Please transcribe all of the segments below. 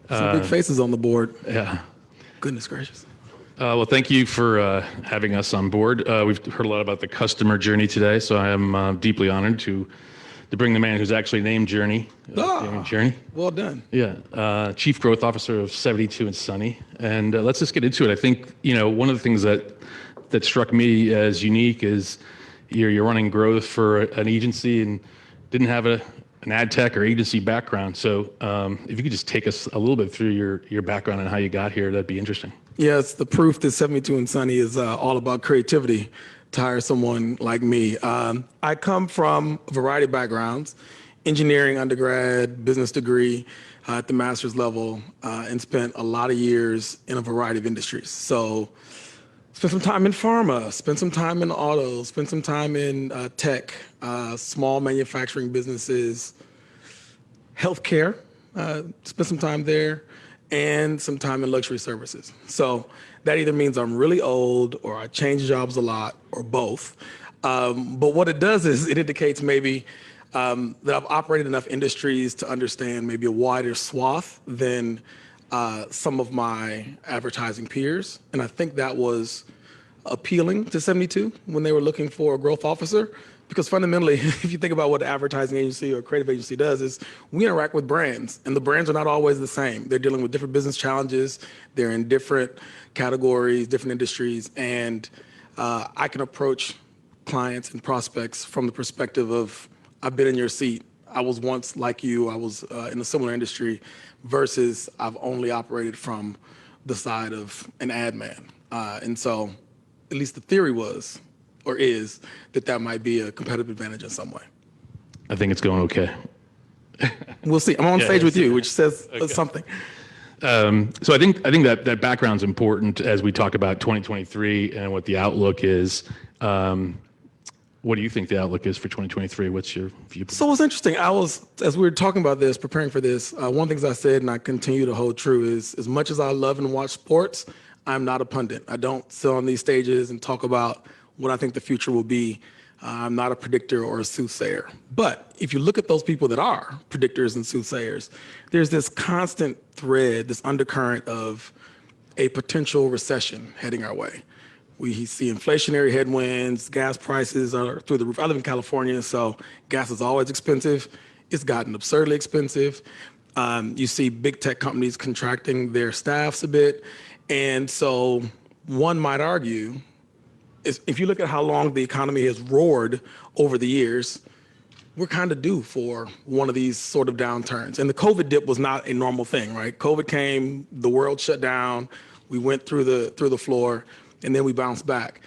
Some big faces on the board. Yeah. Goodness gracious. Well, thank you for having us on board. We've heard a lot about the customer journey today, so I am deeply honored to bring the man who's actually named Journey. Journey. Well done. Yeah, Chief Growth Officer of 72andSunny. And let's just get into it. I think, one of the things that struck me as unique is you're running growth for an agency and didn't have an ad tech or agency background. So if you could just take us a little bit through your background and how you got here, that'd be interesting. Yes, the proof that 72andSunny is all about creativity to hire someone like me. I come from a variety of backgrounds, engineering undergrad, business degree at the master's level, and spent a lot of years in a variety of industries. So spent some time in pharma, spent some time in auto, spent some time in tech, small manufacturing businesses, healthcare, spent some time there, and some time in luxury services. So that either means I'm really old or I change jobs a lot or both. But what it does is it indicates maybe that I've operated enough industries to understand maybe a wider swath than some of my advertising peers. And I think that was appealing to 72 when they were looking for a growth officer. Because fundamentally, if you think about what an advertising agency or creative agency does, is we interact with brands, and the brands are not always the same. They're dealing with different business challenges. They're in different categories, different industries, and I can approach clients and prospects from the perspective of, I've been in your seat. I was once like you. I was in a similar industry versus I've only operated from the side of an ad man. And so at least the theory was, or is, that might be a competitive advantage in some way. I think it's going okay. We'll see. I'm on stage with you, which says something. So I think that background's important as we talk about 2023 and what the outlook is. What do you think the outlook is for 2023? What's your view? So what's interesting, as we were talking about this, preparing for this, one of the things I said and I continue to hold true is, as much as I love and watch sports, I'm not a pundit. I don't sit on these stages and talk about what I think the future will be. I'm not a predictor or a soothsayer. But if you look at those people that are predictors and soothsayers, there's this constant thread, this undercurrent of a potential recession heading our way. We see inflationary headwinds, gas prices are through the roof. I live in California, so gas is always expensive. It's gotten absurdly expensive. You see big tech companies contracting their staffs a bit. And so one might argue, if you look at how long the economy has roared over the years, we're kind of due for one of these sort of downturns. And the COVID dip was not a normal thing, right? COVID came, the world shut down, we went through the floor, and then we bounced back.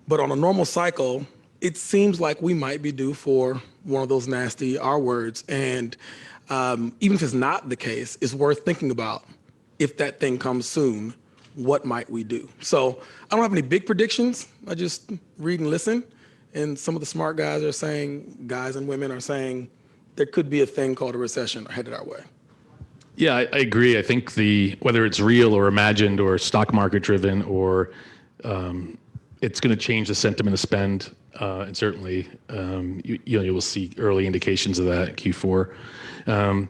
But on a normal cycle, it seems like we might be due for one of those nasty R words. And even if it's not the case, it's worth thinking about, if that thing comes soon, what might we do? So I don't have any big predictions. I just read and listen. And some of the smart guys and women are saying, there could be a thing called a recession headed our way. Yeah, I agree. I think whether it's real or imagined or stock market driven, or it's going to change the sentiment of spend. And certainly, you will see early indications of that in Q4.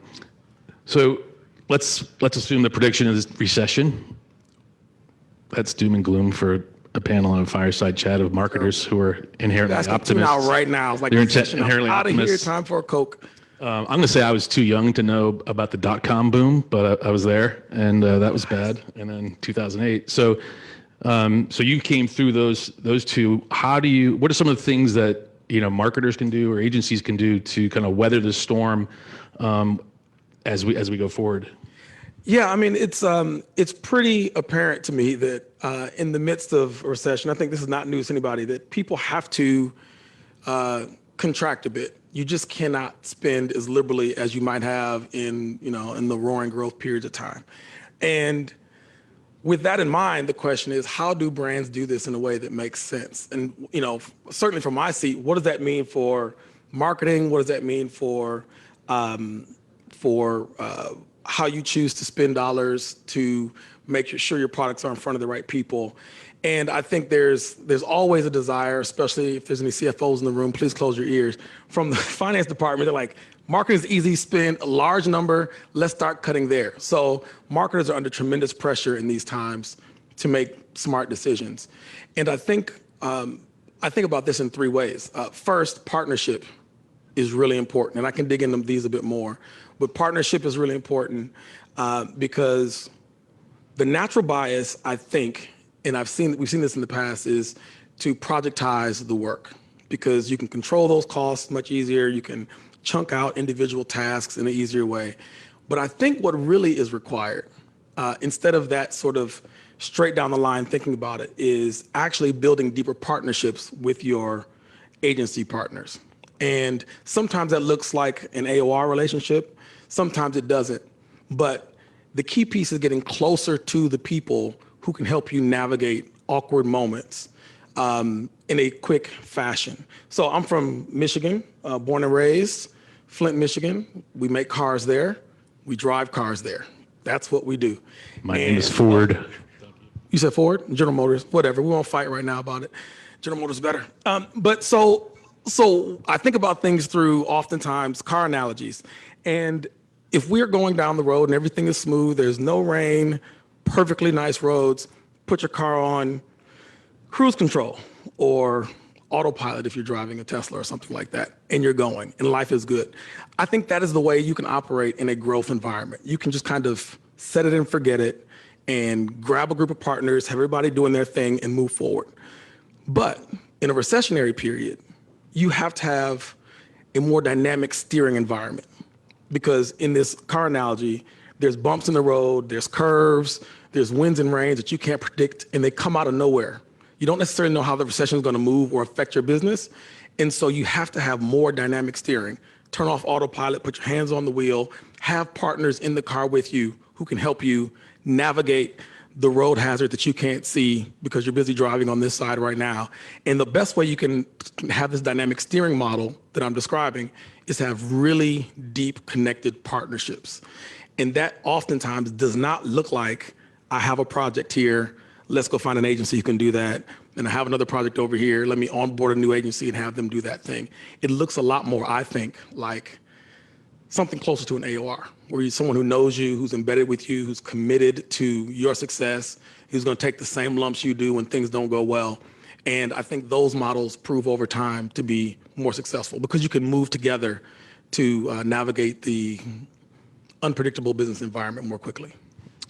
So let's assume the prediction is recession. That's doom and gloom for a panel on a fireside chat of marketers who are inherently optimists. Out right now, it's like they're inherently out of optimists. here, time for a Coke. I'm going to say I was too young to know about the dot-com boom, but I was there, and that was bad. And then 2008. So you came through those two. What are some of the things that marketers can do or agencies can do to kind of weather the storm as we go forward? Yeah, I mean, it's pretty apparent to me that in the midst of a recession, I think this is not news to anybody, that people have to contract a bit. You just cannot spend as liberally as you might have in the roaring growth periods of time. And with that in mind, the question is, how do brands do this in a way that makes sense? And certainly from my seat, what does that mean for marketing? What does that mean for how you choose to spend dollars to make sure your products are in front of the right people? And I think there's always a desire, especially if there's any CFOs in the room, please close your ears, from the finance department. They're like, Marketing is easy, spend a large number, let's start cutting there. So marketers are under tremendous pressure in these times to make smart decisions. And I think about this in three ways. First, partnership is really important, and I can dig into these a bit more. But partnership is really important because the natural bias, I think, and we've seen this in the past, is to projectize the work because you can control those costs much easier. You can chunk out individual tasks in an easier way. But I think what really is required, instead of that sort of straight down the line thinking about it, is actually building deeper partnerships with your agency partners. And sometimes that looks like an AOR relationship, sometimes it doesn't. But the key piece is getting closer to the people who can help you navigate awkward moments in a quick fashion. So I'm from Michigan, born and raised, Flint, Michigan. We make cars there. We drive cars there. That's what we do. My name is Ford. You said Ford? General Motors, whatever. We won't fight right now about it. General Motors better. But so I think about things through oftentimes car analogies. And if we're going down the road and everything is smooth, there's no rain, perfectly nice roads, put your car on cruise control or autopilot if you're driving a Tesla or something like that, and you're going, and life is good. I think that is the way you can operate in a growth environment. You can just kind of set it and forget it and grab a group of partners, have everybody doing their thing and move forward. But in a recessionary period, you have to have a more dynamic steering environment because in this car analogy, there's bumps in the road, there's curves, there's winds and rains that you can't predict, and they come out of nowhere. You don't necessarily know how the recession is going to move or affect your business. And so you have to have more dynamic steering. Turn off autopilot, put your hands on the wheel, have partners in the car with you who can help you navigate the road hazard that you can't see because you're busy driving on this side right now. And the best way you can have this dynamic steering model that I'm describing is to have really deep connected partnerships. And that oftentimes does not look like I have a project here, let's go find an agency who can do that. And I have another project over here, let me onboard a new agency and have them do that thing. It looks a lot more, I think, like something closer to an AOR, where you're someone who knows you, who's embedded with you, who's committed to your success, who's going to take the same lumps you do when things don't go well. And I think those models prove over time to be more successful because you can move together to navigate the unpredictable business environment more quickly.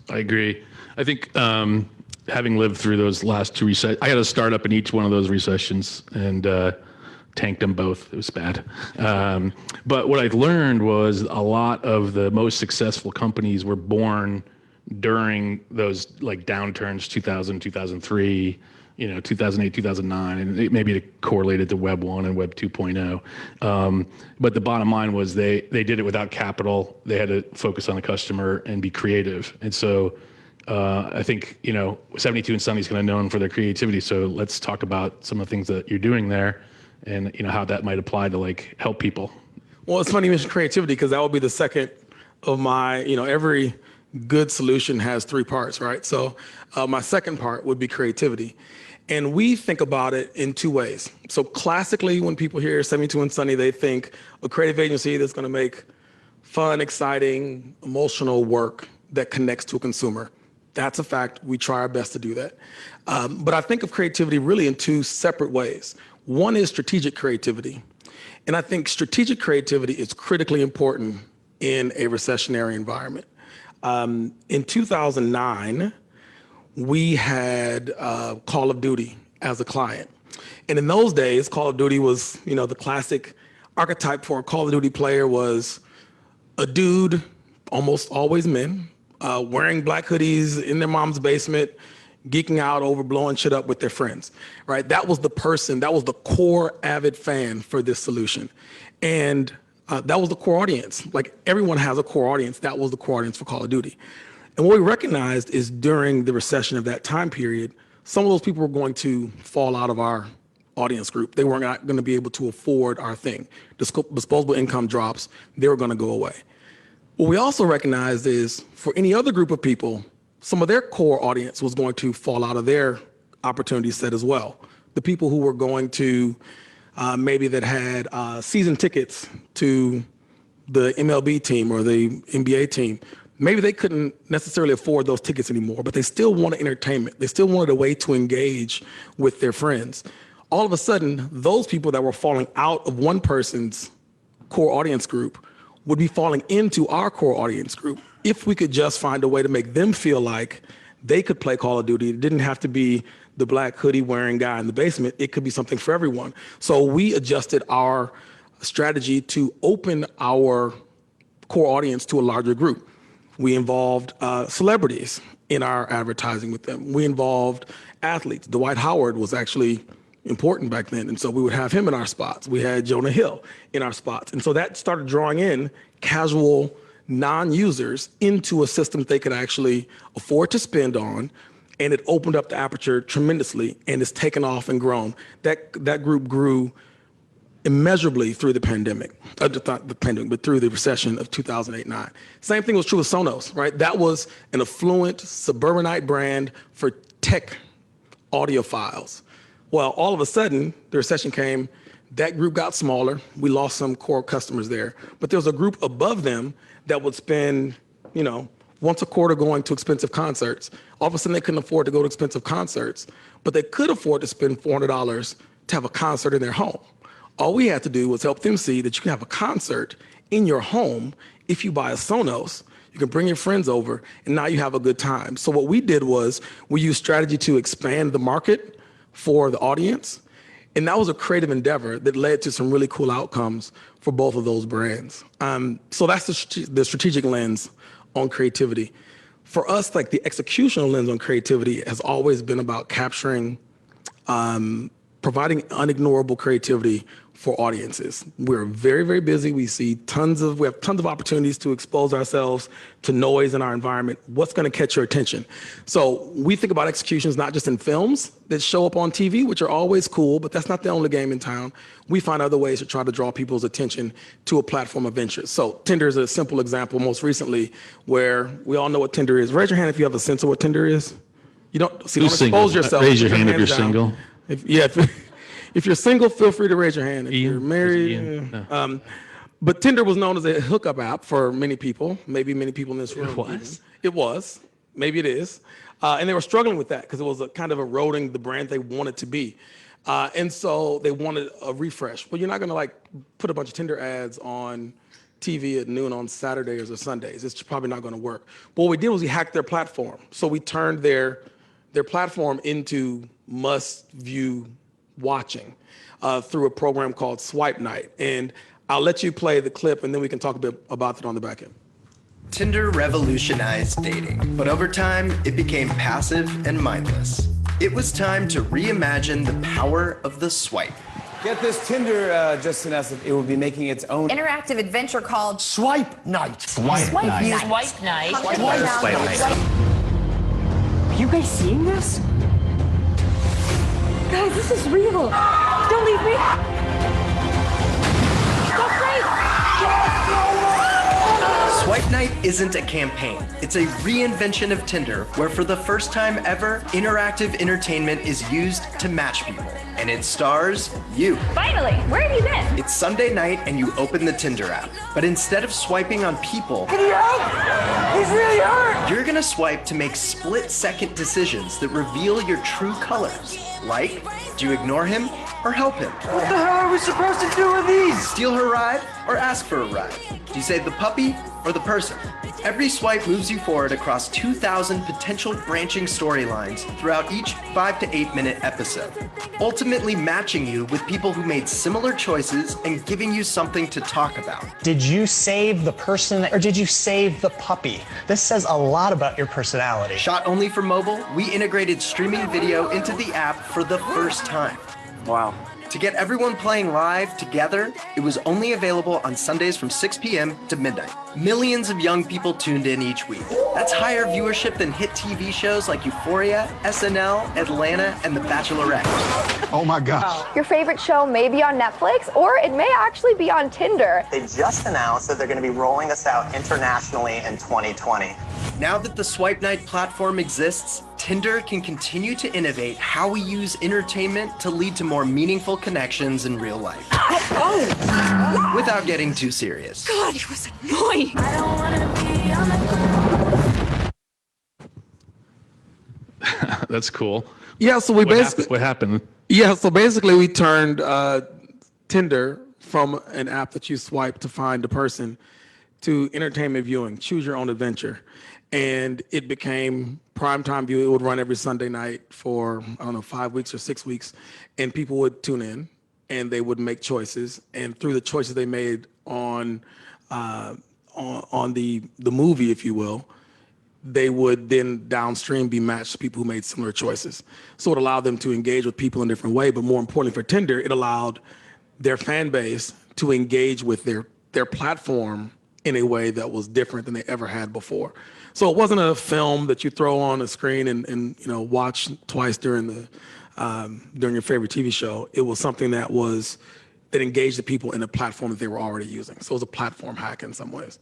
I agree. I think having lived through those last two recessions, I had a startup in each one of those recessions and tanked them both. It was bad. But what I learned was a lot of the most successful companies were born during those like downturns, 2000, 2003, 2008, 2009, and maybe it correlated to Web 1 and Web 2.0. But the bottom line was they did it without capital. They had to focus on the customer and be creative. And so I think, 72andSunny is kind of known for their creativity. So let's talk about some of the things that you're doing there and, how that might apply to like help people. Well, it's funny you mentioned creativity because that will be the second of my, every good solution has three parts, right? So my second part would be creativity. And we think about it in two ways. So classically, when people hear 72andSunny, they think a creative agency that's going to make fun, exciting, emotional work that connects to a consumer. That's a fact. We try our best to do that. But I think of creativity really in two separate ways. One is strategic creativity. And I think strategic creativity is critically important in a recessionary environment. In 2009, we had Call of Duty as a client. And in those days, Call of Duty was, the classic archetype for a Call of Duty player was a dude, almost always men, wearing black hoodies in their mom's basement, geeking out over blowing shit up with their friends, right? That was the person, that was the core avid fan for this solution. And that was the core audience. Like everyone has a core audience. That was the core audience for Call of Duty. And what we recognized is during the recession of that time period, some of those people were going to fall out of our audience group. They were not going to be able to afford our thing. Disposable income drops, they were going to go away. What we also recognized is for any other group of people, some of their core audience was going to fall out of their opportunity set as well. The people who were going to maybe that had season tickets to the MLB team or the NBA team, maybe they couldn't necessarily afford those tickets anymore, but they still wanted entertainment. They still wanted a way to engage with their friends. All of a sudden, those people that were falling out of one person's core audience group would be falling into our core audience group if we could just find a way to make them feel like they could play Call of Duty. It didn't have to be the black hoodie wearing guy in the basement. It could be something for everyone. So we adjusted our strategy to open our core audience to a larger group. We involved celebrities in our advertising with them. We involved athletes. Dwight Howard was actually important back then, and so we would have him in our spots. We had Jonah Hill in our spots. And so that started drawing in casual non-users into a system they could actually afford to spend on, and it opened up the aperture tremendously, and it's taken off and grown. That group grew immeasurably through the pandemic, not the pandemic, but through the recession of 2008-9. Same thing was true with Sonos, right? That was an affluent suburbanite brand for tech audiophiles. Well, all of a sudden, the recession came, that group got smaller. We lost some core customers there, but there was a group above them that would spend, once a quarter going to expensive concerts. All of a sudden, they couldn't afford to go to expensive concerts, but they could afford to spend $400 to have a concert in their home. All we had to do was help them see that you can have a concert in your home if you buy a Sonos. You can bring your friends over, and now you have a good time. So what we did was we used strategy to expand the market for the audience, and that was a creative endeavor that led to some really cool outcomes for both of those brands. So that's the strategic lens on creativity. For us, like the executional lens on creativity has always been about capturing, providing unignorable creativity for audiences. We're very, very busy. We have tons of opportunities to expose ourselves to noise in our environment. What's going to catch your attention? So we think about executions not just in films that show up on TV, which are always cool, but that's not the only game in town. We find other ways to try to draw people's attention to a platform of interest. So Tinder is a simple example most recently where we all know what Tinder is. Raise your hand if you have a sense of what Tinder is. You don't expose yourself. Raise your hand if you're single. If you're single, feel free to raise your hand. If you're married, but Tinder was known as a hookup app for many people, maybe many people in this room. It was. Maybe it is. And they were struggling with that because it was kind of eroding the brand they wanted to be. And so they wanted a refresh. Well, you're not going to put a bunch of Tinder ads on TV at noon on Saturdays or Sundays. It's probably not going to work. But what we did was we hacked their platform. So we turned their platform into must-view watching through a program called Swipe Night. And I'll let you play the clip, and then we can talk a bit about it on the back end. Tinder revolutionized dating, but over time, it became passive and mindless. It was time to reimagine the power of the swipe. Get this, Tinder, just announced it will be making its own interactive adventure called Swipe Night. Swipe Night. Swipe Night. Swipe Night. Are you guys seeing this? Guys, this is real. Don't leave me. That's right. Swipe Night isn't a campaign. It's a reinvention of Tinder where for the first time ever, interactive entertainment is used to match people. And it stars you. Finally, where have you been? It's Sunday night and you open the Tinder app. But instead of swiping on people, Can you help? He's really hurt. you're gonna swipe to make split-second decisions that reveal your true colors. Like, do you ignore him or help him? What the hell are we supposed to do with these? Steal her ride or ask for a ride? Do you save the puppy or the person? Every swipe moves you forward across 2,000 potential branching storylines throughout each 5 to 8 minute episode, ultimately matching you with people who made similar choices and giving you something to talk about. Did you save the person or did you save the puppy? This says a lot about your personality. Shot only for mobile, we integrated streaming video into the app for the first time. Wow. To get everyone playing live together, it was only available on Sundays from 6 p.m. to midnight. Millions of young people tuned in each week. That's higher viewership than hit TV shows like Euphoria, SNL, Atlanta, and The Bachelorette. Oh my gosh. Your favorite show may be on Netflix, or it may actually be on Tinder. They just announced that they're going to be rolling this out internationally in 2020. Now that the Swipe Night platform exists, Tinder can continue to innovate how we use entertainment to lead to more meaningful connections in real life. Without getting too serious. God, he was annoying. That's cool. Yeah, so What happened? Yeah, so basically we turned Tinder from an app that you swipe to find a person to entertainment viewing, choose your own adventure. And it became primetime viewing. It would run every Sunday night for, 5 weeks or 6 weeks. And people would tune in and they would make choices. And through the choices they made on the movie, if you will, they would then downstream be matched to people who made similar choices. So it allowed them to engage with people in a different way. But more importantly for Tinder, it allowed their fan base to engage with their platform in a way that was different than they ever had before. So it wasn't a film that you throw on a screen and watch twice during your favorite TV show. It was something that engaged the people in a platform that they were already using. So it was a platform hack in some ways.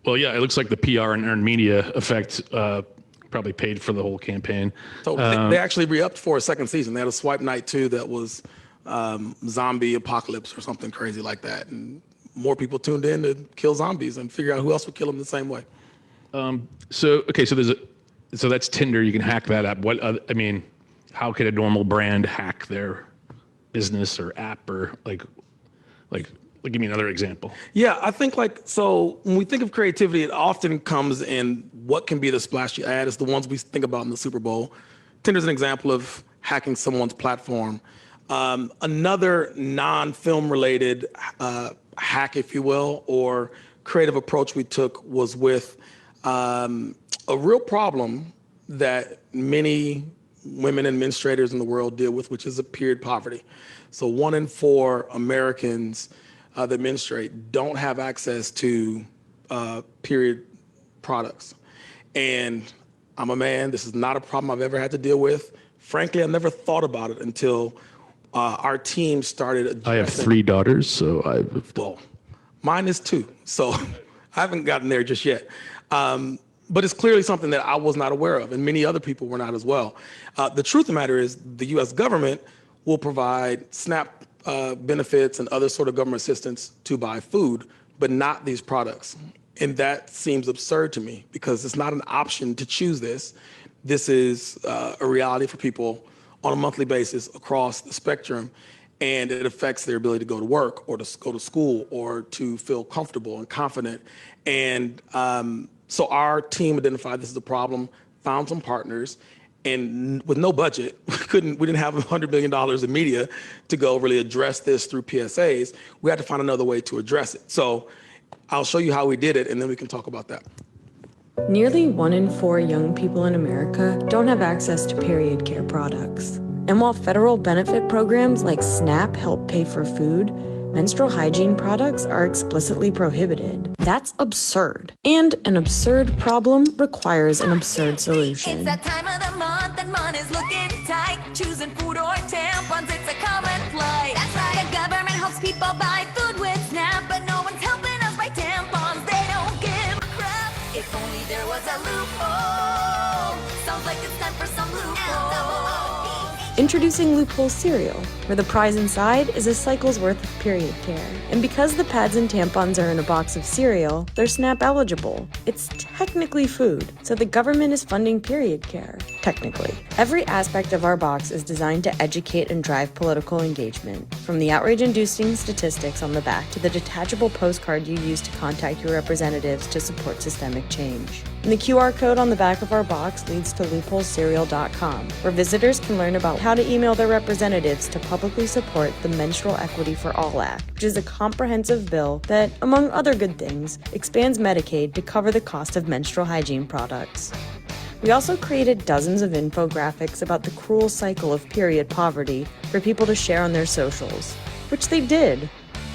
Well, yeah, it looks like the PR and earned media effect probably paid for the whole campaign. So they actually re-upped for a second season. They had a swipe night too that was zombie apocalypse or something crazy like that. And more people tuned in to kill zombies and figure out who else would kill them the same way. So that's Tinder. You can hack that app. How could a normal brand hack their business or app or give me another example? Yeah, I think so when we think of creativity, it often comes in what can be the splashy ad. It's the ones we think about in the Super Bowl. Tinder's an example of hacking someone's platform. Another non-film related hack, if you will, or creative approach we took was with a real problem that many women administrators in the world deal with, which is a period poverty. So 1 in 4 Americans that administrate don't have access to period products. And I'm a man, this is not a problem I've ever had to deal with. Frankly, I never thought about it until our team started addressing. I have 3 daughters, so Well, mine is 2, so I haven't gotten there just yet. But it's clearly something that I was not aware of, and many other people were not as well. The truth of the matter is the U.S. government will provide SNAP benefits and other sort of government assistance to buy food, but not these products. And that seems absurd to me because it's not an option to choose this. This is a reality for people on a monthly basis across the spectrum, and it affects their ability to go to work or to go to school or to feel comfortable and confident. And so our team identified this as a problem, found some partners, and with no budget, we didn't have $100 billion in media to go really address this through PSAs. We had to find another way to address it. So I'll show you how we did it, and then we can talk about that. Nearly 1 in 4 young people in America don't have access to period care products. And while federal benefit programs like SNAP help pay for food, menstrual hygiene products are explicitly prohibited. That's absurd. And an absurd problem requires an absurd solution. It's that time of the month and money's looking tight. Choosing food or tampons, it's a common plight. That's right. The government helps people buy food with SNAP, but no one's helping us buy tampons. They don't give a crap. If only there was a loophole. Sounds like it's time for some loophole. Introducing Loophole Cereal, where the prize inside is a cycle's worth of period care. And because the pads and tampons are in a box of cereal, they're SNAP eligible. It's technically food, so the government is funding period care. Technically. Every aspect of our box is designed to educate and drive political engagement, from the outrage-inducing statistics on the back to the detachable postcard you use to contact your representatives to support systemic change. And the QR code on the back of our box leads to loopholecereal.com, where visitors can learn about how to email their representatives to publicly support the Menstrual Equity for All Act, which is a comprehensive bill that, among other good things, expands Medicaid to cover the cost of menstrual hygiene products. We also created dozens of infographics about the cruel cycle of period poverty for people to share on their socials, which they did.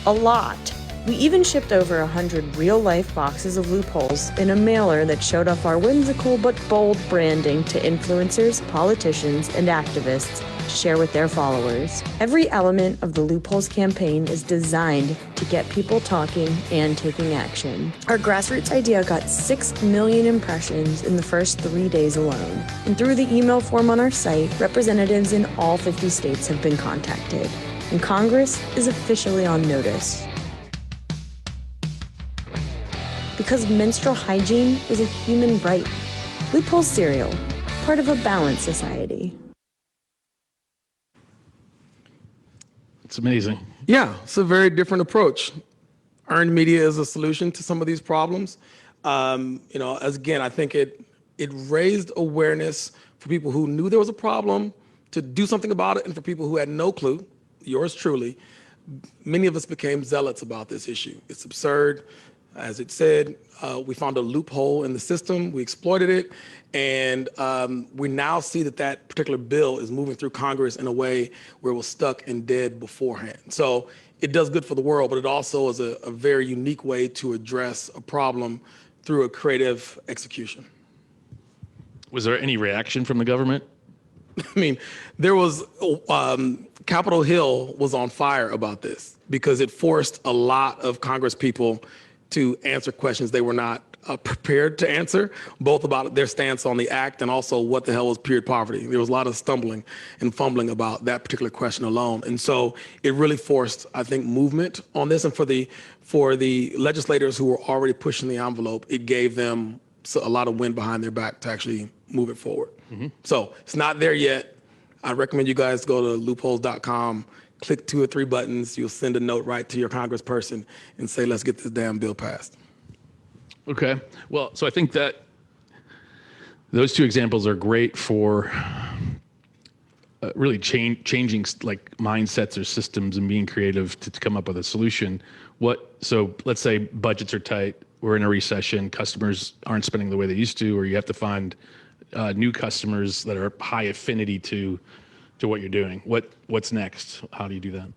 A lot. We even shipped over 100 real-life boxes of loopholes in a mailer that showed off our whimsical but bold branding to influencers, politicians, and activists to share with their followers. Every element of the Loopholes campaign is designed to get people talking and taking action. Our grassroots idea got 6 million impressions in the first 3 days alone. And through the email form on our site, representatives in all 50 states have been contacted. And Congress is officially on notice. Because menstrual hygiene is a human right. Loophole Cereal, part of a balanced society. It's amazing. Yeah, it's a very different approach. Earned media is a solution to some of these problems. As again, I think it raised awareness for people who knew there was a problem to do something about it, and for people who had no clue, yours truly. Many of us became zealots about this issue. It's absurd. As it said, we found a loophole in the system, we exploited it, and we now see that particular bill is moving through Congress in a way where it was stuck and dead beforehand. So it does good for the world, but it also is a very unique way to address a problem through a creative execution. Was there any reaction from the government? I mean, there was, Capitol Hill was on fire about this because it forced a lot of Congress people to answer questions they were not prepared to answer, both about their stance on the act and also what the hell was period poverty. There was a lot of stumbling and fumbling about that particular question alone. And so it really forced, I think, movement on this. And for the legislators who were already pushing the envelope, it gave them a lot of wind behind their back to actually move it forward. Mm-hmm. So it's not there yet. I recommend you guys go to loopholes.com, click 2 or 3 buttons. You'll send a note right to your congressperson and say, let's get this damn bill passed. Okay. Well, so I think that those 2 examples are great for really changing like mindsets or systems and being creative to come up with a solution. So let's say budgets are tight, we're in a recession, customers aren't spending the way they used to, or you have to find new customers that are high affinity to what you're doing. What's next? How do you do that?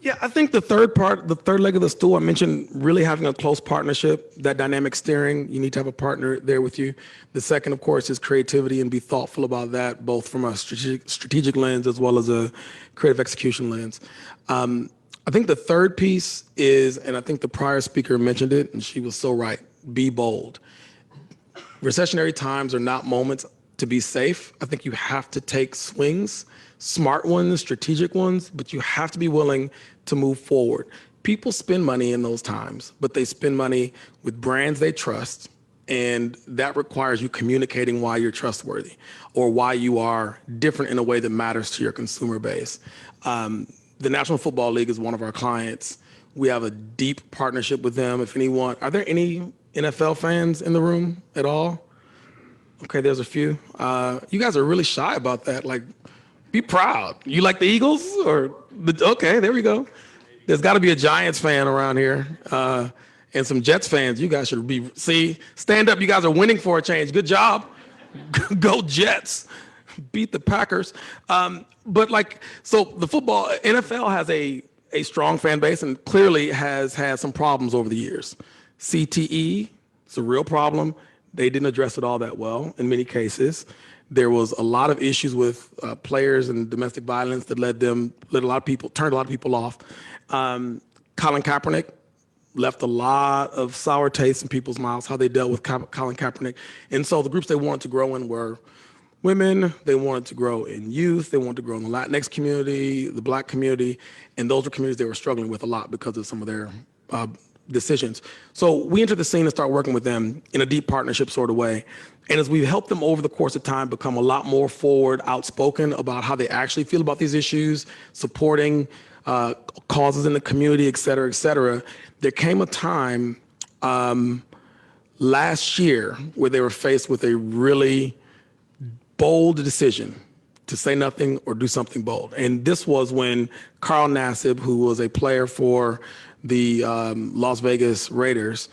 Yeah, I think the third leg of the stool, I mentioned really having a close partnership, that dynamic steering. You need to have a partner there with you. The second, of course, is creativity, and be thoughtful about that, both from a strategic lens as well as a creative execution lens. I think the third piece is, and I think the prior speaker mentioned it, and she was so right, be bold. Recessionary times are not moments to be safe. I think you have to take swings, smart ones, strategic ones, but you have to be willing to move forward. People spend money in those times, but they spend money with brands they trust, and that requires you communicating why you're trustworthy or why you are different in a way that matters to your consumer base. The National Football League is one of our clients. We have a deep partnership with them. Are there any NFL fans in the room at all? Okay, there's a few. You guys are really shy about that. Like, be proud. You like the Eagles? Okay, there we go. There's got to be a Giants fan around here and some Jets fans. You guys should stand up. You guys are winning for a change. Good job. Go Jets. Beat the Packers. So the football, NFL has a strong fan base and clearly has had some problems over the years. CTE, it's a real problem. They didn't address it all that well in many cases. There was a lot of issues with players and domestic violence that turned a lot of people off. Colin Kaepernick left a lot of sour taste in people's mouths, how they dealt with Colin Kaepernick. And so the groups they wanted to grow in were women, they wanted to grow in youth, they wanted to grow in the Latinx community, the Black community, and those were communities they were struggling with a lot because of some of their decisions. So we entered the scene and started working with them in a deep partnership sort of way. And as we've helped them over the course of time become a lot more forward, outspoken about how they actually feel about these issues, supporting causes in the community, et cetera, there came a time last year where they were faced with a really bold decision to say nothing or do something bold. And this was when Carl Nassib, who was a player for the Las Vegas Raiders,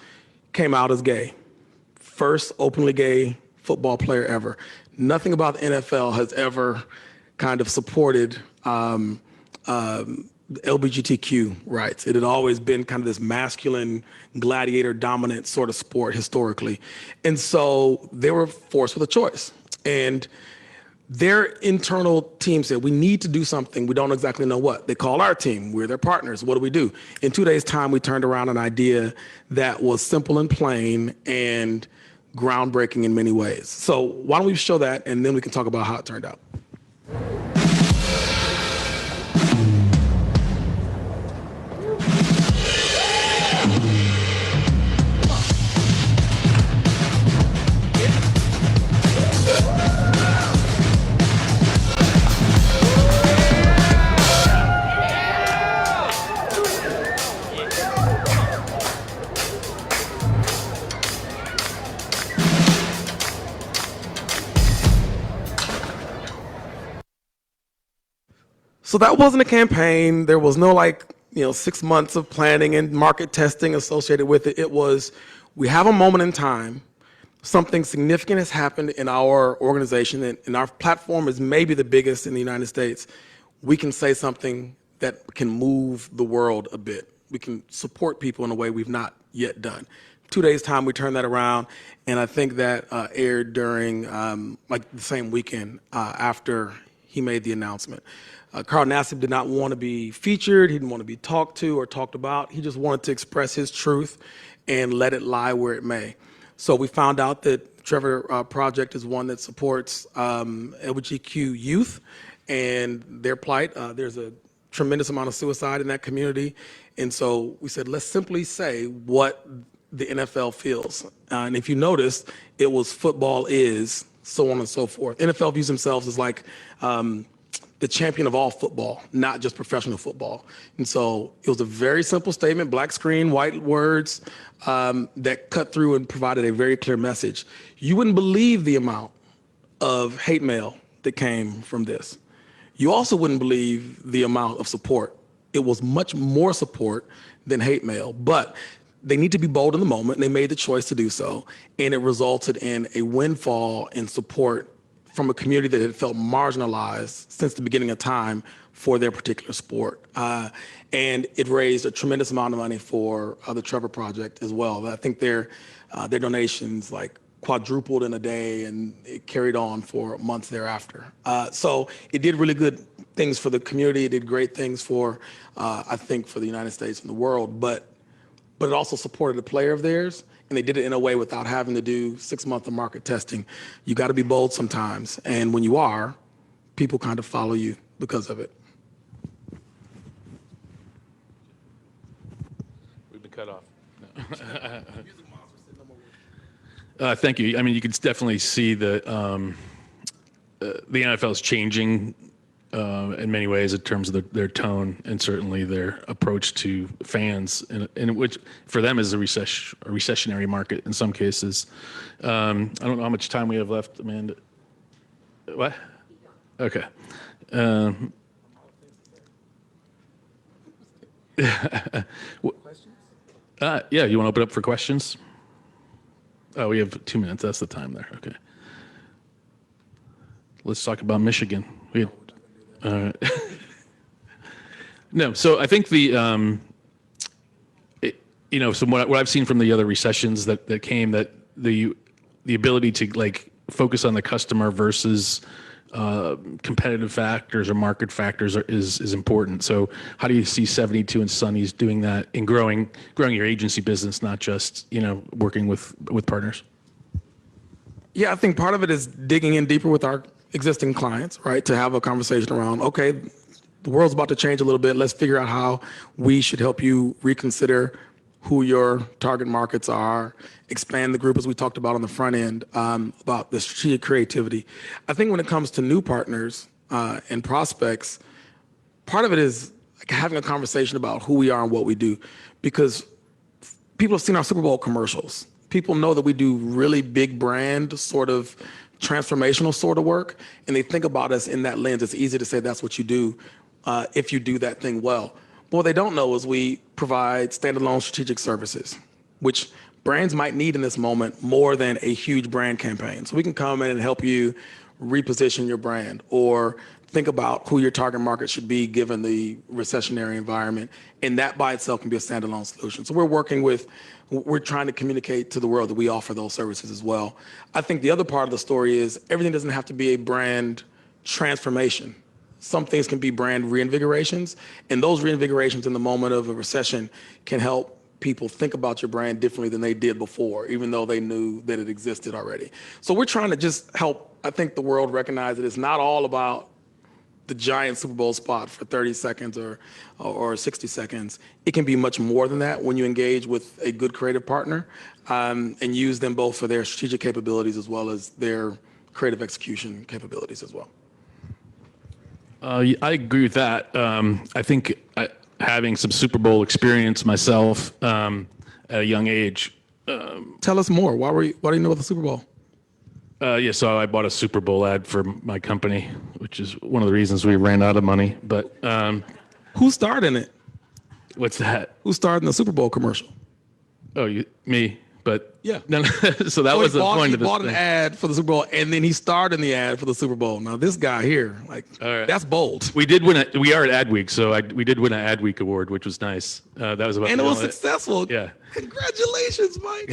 came out as gay. First openly gay football player ever. Nothing about the NFL has ever kind of supported LGBTQ rights. It had always been kind of this masculine, gladiator dominant sort of sport historically. And so they were forced with a choice. And Their internal team said, we need to do something. We don't exactly know what. They call our team. We're their partners. What do? In 2 days' time, we turned around an idea that was simple and plain and groundbreaking in many ways. So why don't we show that, and then we can talk about how it turned out. So that wasn't a campaign. There was no 6 months of planning and market testing associated with it. It was, we have a moment in time, something significant has happened in our organization, and our platform is maybe the biggest in the United States. We can say something that can move the world a bit. We can support people in a way we've not yet done. 2 days' time, we turned that around, and I think that aired during the same weekend after he made the announcement. Carl Nassib did not want to be featured. He didn't want to be talked to or talked about. He just wanted to express his truth and let it lie where it may. So we found out that Trevor Project is one that supports LGBTQ youth and their plight. There's a tremendous amount of suicide in that community. And so we said, let's simply say what the NFL feels. And if you notice, it was football is, so on and so forth. NFL views themselves as the champion of all football, not just professional football. And so it was a very simple statement, black screen, white words, that cut through and provided a very clear message. You wouldn't believe the amount of hate mail that came from this. You also wouldn't believe the amount of support. It was much more support than hate mail, but they need to be bold in the moment, and they made the choice to do so, and it resulted in a windfall in support from a community that had felt marginalized since the beginning of time for their particular sport. And it raised a tremendous amount of money for the Trevor Project as well. I think their donations quadrupled in a day, and it carried on for months thereafter. So it did really good things for the community. It did great things for, I think, for the United States and the world, but it also supported a player of theirs, and they did it in a way without having to do 6 months of market testing. You got to be bold sometimes, and when you are, people kind of follow you because of it. We've been cut off. No. Thank you. I mean, you could definitely see the NFL is changing in many ways in terms of their tone and certainly their approach to fans, and which for them is a recessionary market in some cases. I don't know how much time we have left, Amanda. What? Okay. Yeah, you want to open up for questions? Oh, we have 2 minutes. That's the time there. Okay. Let's talk about Michigan. No, so I think so what I've seen from the other recessions that came, that the ability to focus on the customer versus competitive factors or market factors is important. So how do you see 72andSunny's doing that in growing your agency business, not just working with partners? Yeah, I think part of it is digging in deeper with our existing clients, right? To have a conversation around, okay, the world's about to change a little bit. Let's figure out how we should help you reconsider who your target markets are, expand the group, as we talked about on the front end, about the strategic creativity. I think when it comes to new partners and prospects, part of it is having a conversation about who we are and what we do, because people have seen our Super Bowl commercials. People know that we do really big brand sort of transformational sort of work, and they think about us in that lens. It's easy to say that's what you do if you do that thing well. But what they don't know is we provide standalone strategic services, which brands might need in this moment more than a huge brand campaign. So we can come in and help you reposition your brand, or think about who your target market should be given the recessionary environment, and that by itself can be a standalone solution. So we're trying to communicate to the world that we offer those services as well. I think the other part of the story is everything doesn't have to be a brand transformation. Some things can be brand reinvigorations, and those reinvigorations in the moment of a recession can help people think about your brand differently than they did before, even though they knew that it existed already. So we're trying to just help, I think, the world recognize that it's not all about the giant Super Bowl spot for 30 seconds or 60 seconds. It can be much more than that when you engage with a good creative partner and use them both for their strategic capabilities as well as their creative execution capabilities as well. I agree with that. I think having some Super Bowl experience myself at a young age. Tell us more. Why do you know about the Super Bowl? Yeah, so I bought a Super Bowl ad for my company, which is one of the reasons we ran out of money. But who starred in it? What's that? Who starred in the Super Bowl commercial? Oh, me. But yeah, no, so that was the point of this. He bought an ad for the Super Bowl, and then he starred in the ad for the Super Bowl. Now this guy here, that's bold. We did win we are at Ad Week, so we did win an Ad Week award, which was nice. That was about. And it was successful. Yeah. Congratulations, Mike.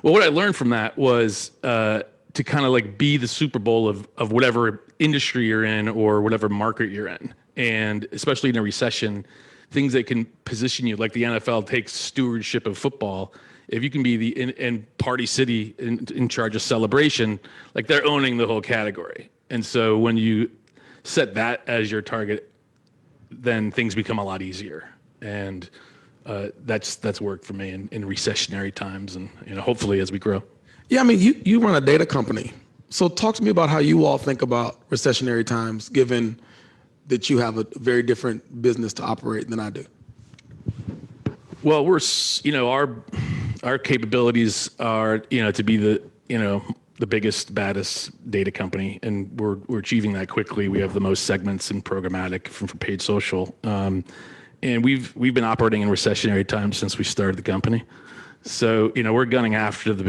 Well, what I learned from that was to kind of like be the Super Bowl of whatever industry you're in or whatever market you're in, and especially in a recession, things that can position you, like the NFL takes stewardship of football. If you can be in Party City in charge of celebration, like they're owning the whole category. And so when you set that as your target, then things become a lot easier. And that's worked for me in recessionary times, and hopefully as we grow. Yeah, I mean, you run a data company. So talk to me about how you all think about recessionary times, given that you have a very different business to operate than I do. Well, our capabilities are, to be the biggest, baddest data company, and we're achieving that quickly. We have the most segments in programmatic for paid social, and we've been operating in recessionary times since we started the company. So we're gunning after the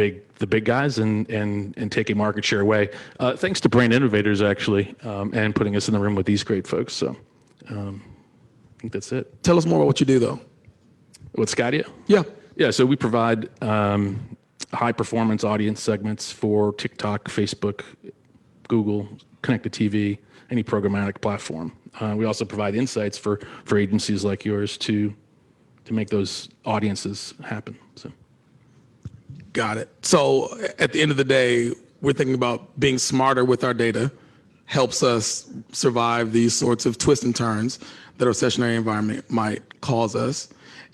big guys and taking market share away, thanks to Brand Innovators actually, and putting us in the room with these great folks. So I think that's it. Tell us more about what you do, though. What, Skydeo? Yeah, so we provide high performance audience segments for TikTok, Facebook, Google, connected TV, any programmatic platform. We also provide insights for agencies like yours to make those audiences happen. So, got it. So at the end of the day, we're thinking about being smarter with our data, helps us survive these sorts of twists and turns that a recessionary environment might cause us.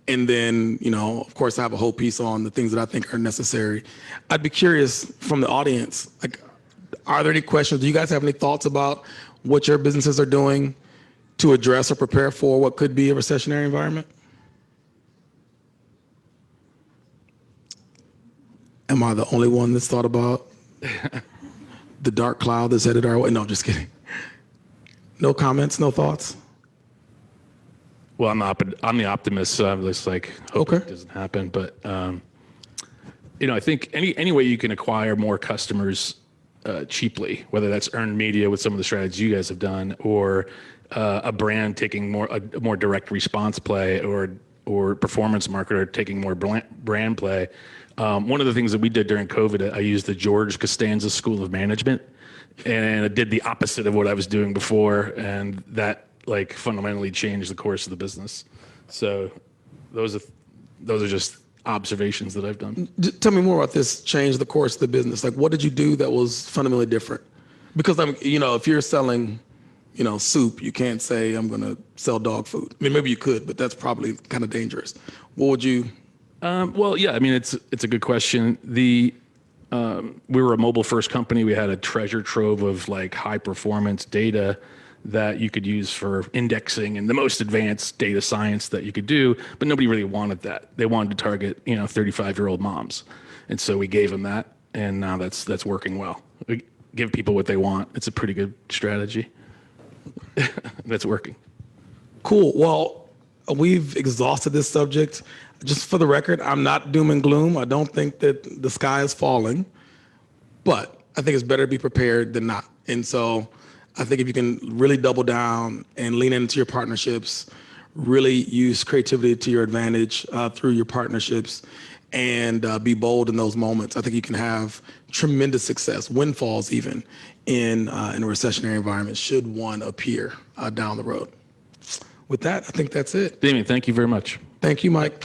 And then, of course, I have a whole piece on the things that I think are necessary. I'd be curious from the audience, are there any questions? Do you guys have any thoughts about what your businesses are doing to address or prepare for what could be a recessionary environment? Am I the only one that's thought about the dark cloud that's headed our way? No, just kidding. No comments, no thoughts? Well, I'm the optimist, so I'm just hope it doesn't happen. But I think any way you can acquire more customers cheaply, whether that's earned media with some of the strategies you guys have done, or a brand taking a more direct response play, or performance marketer taking more brand play. One of the things that we did during COVID, I used the George Costanza School of Management, and I did the opposite of what I was doing before, and that fundamentally changed the course of the business. So those are just observations that I've done. Tell me more about this change the course of the business. What did you do that was fundamentally different? Because if you're selling, soup, you can't say I'm going to sell dog food. I mean, maybe you could, but that's probably kind of dangerous. What would you? Well, yeah, I mean, it's a good question. We were a mobile first company. We had a treasure trove of high performance data that you could use for indexing and the most advanced data science that you could do, but nobody really wanted that. They wanted to target, 35-year-old moms. And so we gave them that, and now that's working well. We give people what they want. It's a pretty good strategy. That's working. Cool. Well, we've exhausted this subject. Just for the record, I'm not doom and gloom. I don't think that the sky is falling, but I think it's better to be prepared than not. And so I think if you can really double down and lean into your partnerships, really use creativity to your advantage through your partnerships, and be bold in those moments, I think you can have tremendous success, windfalls even, in a recessionary environment should one appear down the road. With that, I think that's it. Damian, thank you very much. Thank you, Mike.